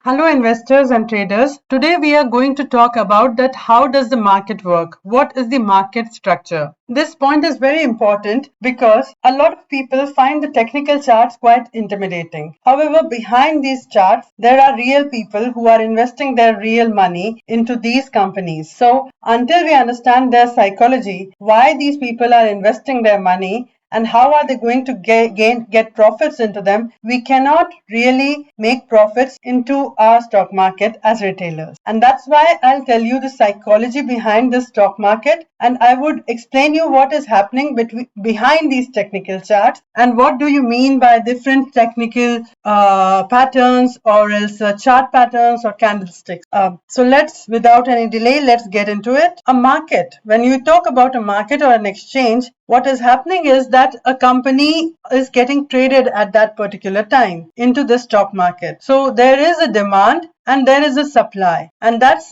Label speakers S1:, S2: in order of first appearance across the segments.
S1: Hello investors and traders. Today we are going to talk about that how does the market work? What is the market structure? This point is very important because a lot of people find the technical charts quite intimidating. However, behind these charts, there are real people who are investing their real money into these companies. So until we understand their psychology, why these people are investing their money, and how are they going to get profits into them, we cannot really make profits into our stock market as retailers. And that's why I'll tell you the psychology behind the stock market, and I would explain you what is happening behind these technical charts and what do you mean by different technical patterns or else chart patterns or candlesticks. So without any delay, let's get into it. A market, when you talk about a market or an exchange, what is happening is that a company is getting traded at that particular time into the stock market. So there is a demand and there is a supply, and that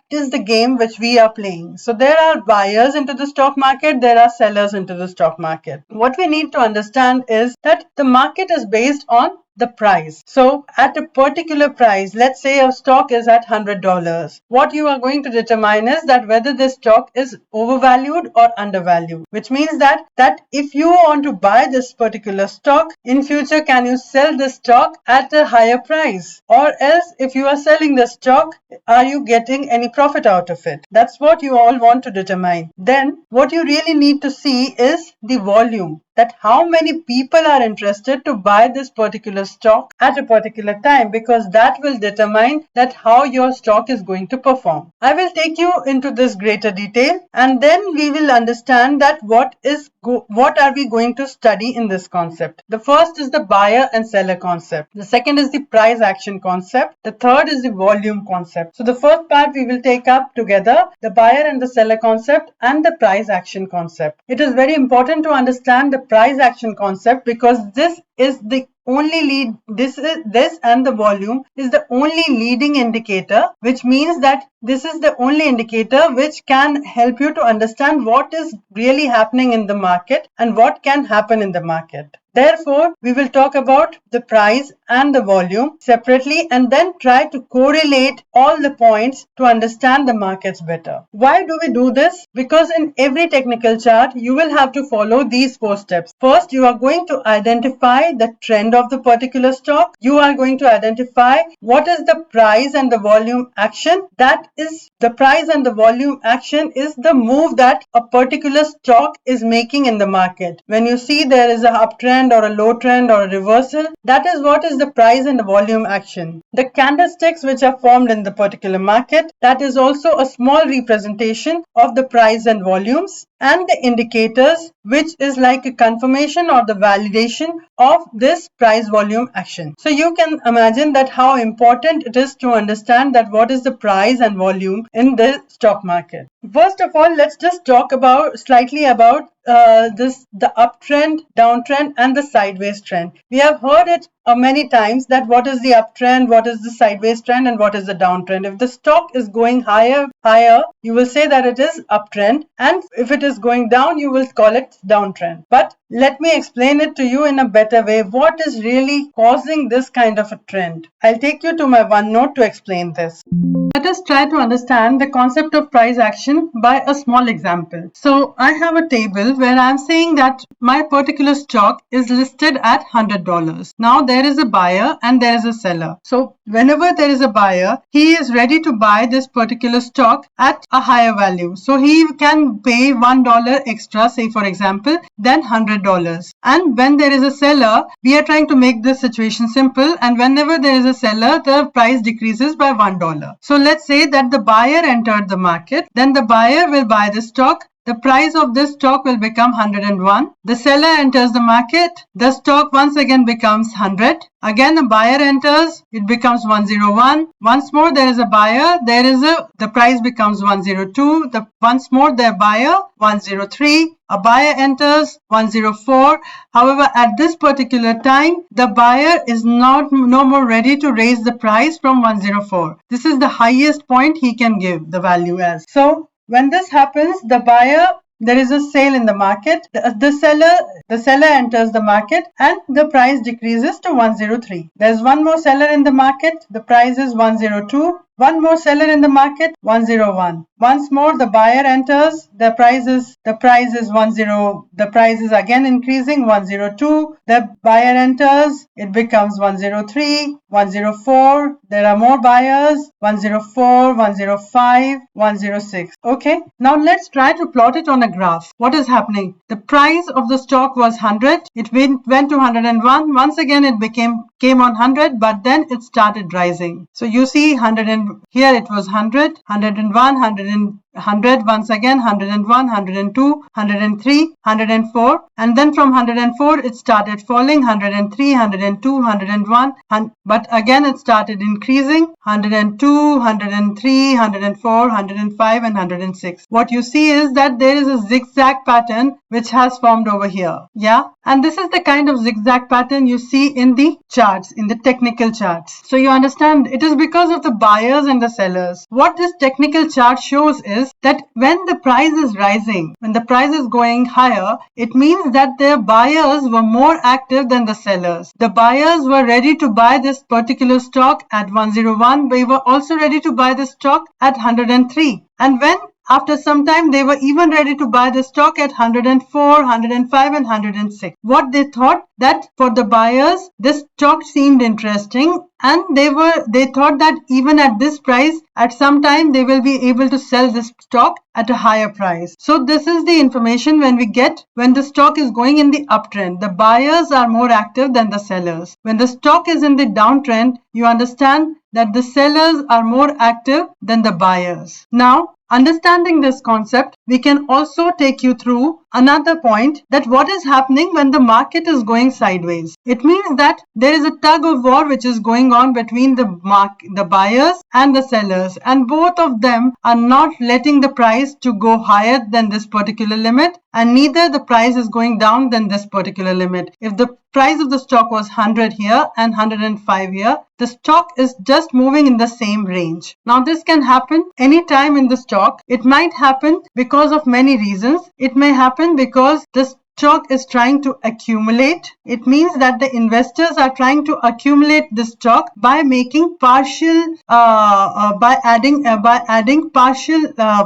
S1: is the game which we are playing. So there are buyers into the stock market, there are sellers into the stock market. What we need to understand is that the market is based on the price. So at a particular price, let's say a stock is at $100. What you are going to determine is that whether this stock is overvalued or undervalued, which means that if you want to buy this particular stock in future, can you sell this stock at a higher price, or else if you are selling the stock, are you getting any profit out of it? That's what you all want to determine. Then what you really need to see is the volume, that how many people are interested to buy this particular stock at a particular time, because that will determine that how your stock is going to perform. I will take you into this greater detail, and then we will understand that what are we going to study in this concept. The first is the buyer and seller concept. The second is the price action concept. The third is the volume concept. So the first part we will take up together, the buyer and the seller concept and the price action concept. It is very important to understand the price action concept because this is the only lead. This and the volume is the only leading indicator, which means that this is the only indicator which can help you to understand what is really happening in the market and what can happen in the market. Therefore, we will talk about the price and the volume separately and then try to correlate all the points to understand the markets better. Why do we do this? Because in every technical chart, you will have to follow these 4 steps. First, you are going to identify the trend of the particular stock. You are going to identify what is the price and the volume action. That is, the price and the volume action is the move that a particular stock is making in the market. When you see there is a uptrend or a low trend or a reversal, that is what is the price and the volume action. The candlesticks which are formed in the particular market, that is also a small representation of the price and volumes, and the indicators, which is like a confirmation or the validation of this price volume action. So you can imagine that how important it is to understand that what is the price and volume in the stock market. First of all, let's just talk slightly about the uptrend, downtrend and the sideways trend. We have heard it many times that what is the uptrend, what is the sideways trend and what is the downtrend. If the stock is going higher, you will say that it is uptrend, and if it is going down, you will call it downtrend. But let me explain it to you in a better way. What is really causing this kind of a trend? I'll take you to my OneNote to explain this. Let us try to understand the concept of price action by a small example. So I have a table where I'm saying that my particular stock is listed at $100. Now there is a buyer and there is a seller. So whenever there is a buyer, he is ready to buy this particular stock at a higher value. So he can pay $1 extra, say for example, than $100. And when there is a seller, we are trying to make this situation simple, and whenever there is a seller, the price decreases by $1. So let's say that the buyer entered the market, then the buyer will buy the stock. The price of this stock will become 101. The seller enters the market. The stock once again becomes 100. Again, a buyer enters. It becomes 101. Once more, there is a buyer. The price becomes 102. Once more, the buyer 103. A buyer enters 104. However, at this particular time, the buyer is no more ready to raise the price from 104. This is the highest point he can give the value as. So when this happens, the buyer there is a sale in the market. The seller enters the market and the price decreases to 103. There's one more seller in the market. The price is 102. One more seller in the market, 101. Once more the buyer enters, the price is 10. The price is again increasing, 102. The buyer enters, it becomes 103, 104. There are more buyers, 104, 105, 106. Okay, now let's try to plot it on a graph. What is happening? The price of the stock was 100. It went to 101. Once again it came on 100, but then it started rising. So you see here it was 100, 101, 100, once again 101, 102, 103, 104, and then from 104 it started falling, 103, 102, 101, but again it started increasing, 102, 103, 104, 105 and 106. What you see is that there is a zigzag pattern which has formed over here. Yeah, and this is the kind of zigzag pattern you see in the charts, in the technical charts. So you understand it is because of the buyers and the sellers. What this technical chart shows is that when the price is rising, when the price is going higher, it means that the buyers were more active than the sellers. The buyers were ready to buy this particular stock at 101. They were also ready to buy the stock at 103. And when after some time, they were even ready to buy the stock at 104, 105 and 106. What they thought that for the buyers, this stock seemed interesting and they thought that even at this price, at some time they will be able to sell this stock at a higher price. So this is the information when the stock is going in the uptrend. The buyers are more active than the sellers. When the stock is in the downtrend, you understand that the sellers are more active than the buyers. Now, understanding this concept, we can also take you through another point, that what is happening when the market is going sideways. It means that there is a tug of war which is going on between the buyers and the sellers, and both of them are not letting the price to go higher than this particular limit, and neither the price is going down than this particular limit. If the price of the stock was 100 here and 105 here, the stock is just moving in the same range. Now this can happen anytime in the stock. It might happen because of many reasons. It may happen because the stock is trying to accumulate. It means that the investors are trying to accumulate the stock by making partial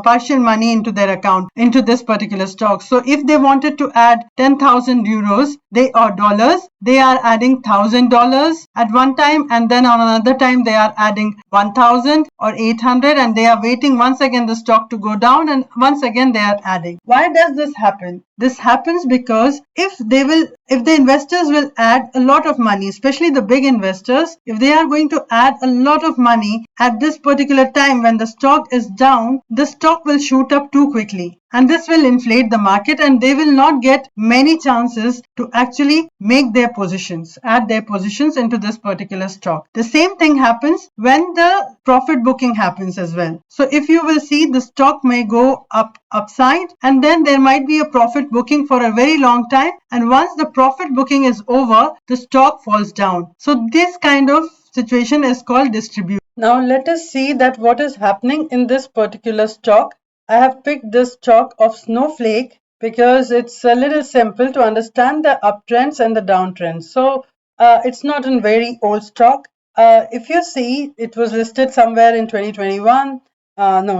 S1: partial money into their account, into this particular stock. So if they wanted to add 10,000 euros or dollars, they are adding $1,000 at one time, and then on another time they are adding 1,000 or 800, and they are waiting once again the stock to go down, and once again they are adding. Why does this happen? This happens because if the investors will add a lot of money, especially the big investors, if they are going to add a lot of money at this particular time when the stock is down, the stock will shoot up too quickly, and this will inflate the market, and they will not get many chances to actually make their positions, add their positions into this particular stock. The same thing happens when the profit booking happens as well. So if you will see, the stock may go upside, and then there might be a profit booking for a very long time, and once the profit booking is over, the stock falls down. So this kind of situation is called distribution. Now let us see that what is happening in this particular stock. I have picked this stock of Snowflake because it's a little simple to understand the uptrends and the downtrends. So it's not a very old stock. If you see, it was listed somewhere in 2021,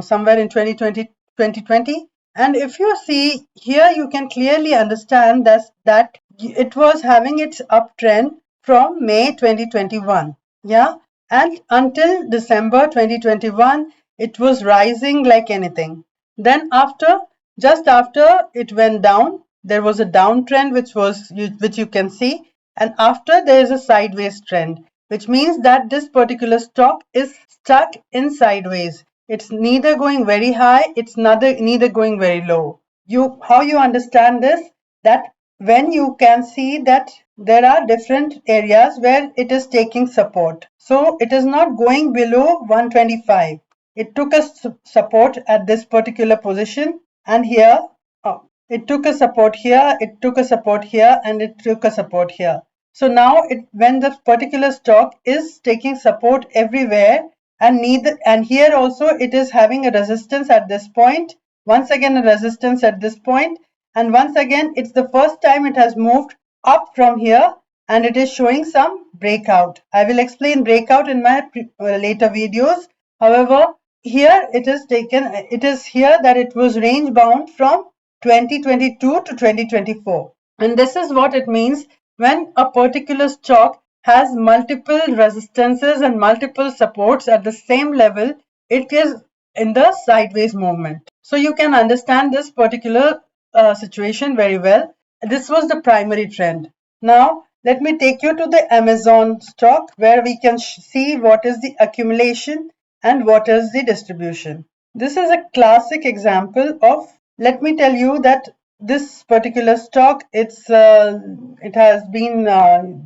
S1: somewhere in 2020. And if you see here, you can clearly understand that it was having its uptrend from May 2021. Yeah, and until December 2021, it was rising like anything. Then just after it went down, there was a downtrend which you can see, and after there is a sideways trend, which means that this particular stock is stuck in sideways. It's neither going very high, it's neither going very low. How you understand this? That when you can see that there are different areas where it is taking support. So it is not going below 125. It took a support at this particular position, and here it took a support here, it took a support here, and it took a support here. So now when the particular stock is taking support everywhere, and here also it is having a resistance at this point, once again a resistance at this point, and once again it's the first time it has moved up from here, and it is showing some breakout. I will explain breakout in my later videos. However, here it is here that it was range bound from 2022 to 2024. And this is what it means when a particular stock has multiple resistances and multiple supports at the same level, it is in the sideways movement. So you can understand this particular situation very well. This was the primary trend. Now, let me take you to the Amazon stock where we can see what is the accumulation and what is the distribution. This is a classic example of, let me tell you that this particular stock, it has been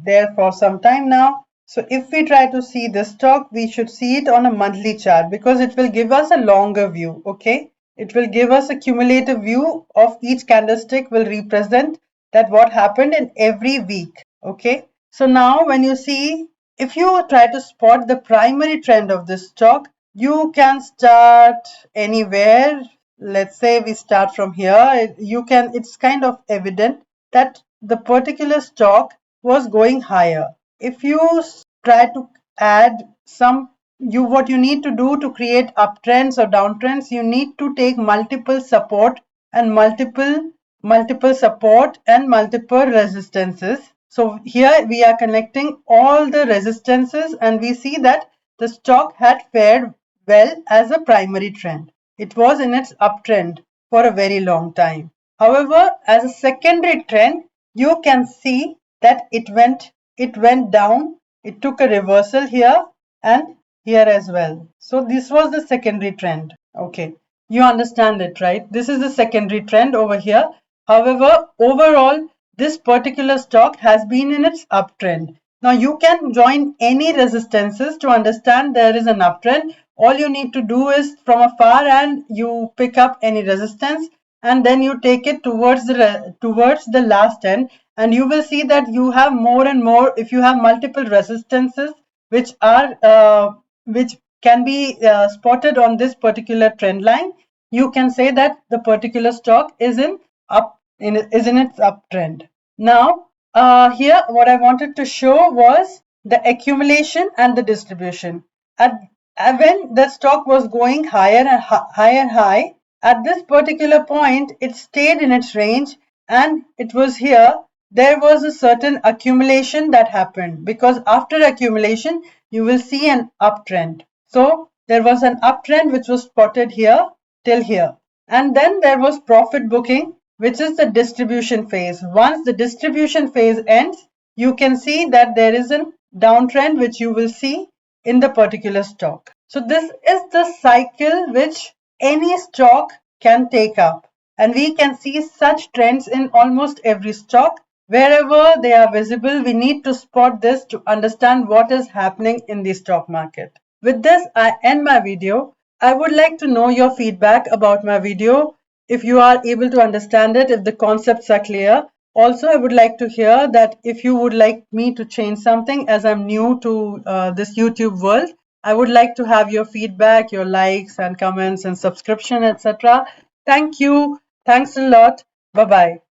S1: there for some time now. So if we try to see this stock, we should see it on a monthly chart because it will give us a longer view. Okay, it will give us a cumulative view of each candlestick will represent that what happened in every week. Okay, so now when you see, if you try to spot the primary trend of this stock, you can start anywhere. Let's say we start from here. It's kind of evident that the particular stock was going higher. If you try to add some, what you need to do to create uptrends or downtrends, you need to take multiple support and multiple support and multiple resistances. So here we are connecting all the resistances, and we see that the stock had fared well as a primary trend. It was in its uptrend for a very long time. However, as a secondary trend, you can see that it went down. It took a reversal here and here as well. So this was the secondary trend. Okay, you understand it, right? This is the secondary trend over here. However, overall, this particular stock has been in its uptrend. Now you can join any resistances to understand there is an uptrend. All you need to do is from a far end you pick up any resistance and then you take it towards the last end, and you will see that you have more and more. If you have multiple resistances which can be spotted on this particular trend line, you can say that the particular stock is in its uptrend. Now, here what I wanted to show was the accumulation and the distribution. When the stock was going higher and high, at this particular point, it stayed in its range, and it was here. There was a certain accumulation that happened, because after accumulation, you will see an uptrend. So there was an uptrend which was spotted here till here. And then there was profit booking, which is the distribution phase. Once the distribution phase ends, you can see that there is a downtrend which you will see in the particular stock. So this is the cycle which any stock can take up. And we can see such trends in almost every stock. Wherever they are visible, we need to spot this to understand what is happening in the stock market. With this, I end my video. I would like to know your feedback about my video, if you are able to understand it, if the concepts are clear. Also, I would like to hear that if you would like me to change something, as I'm new to this YouTube world, I would like to have your feedback, your likes and comments and subscription, etc. Thank you. Thanks a lot. Bye-bye.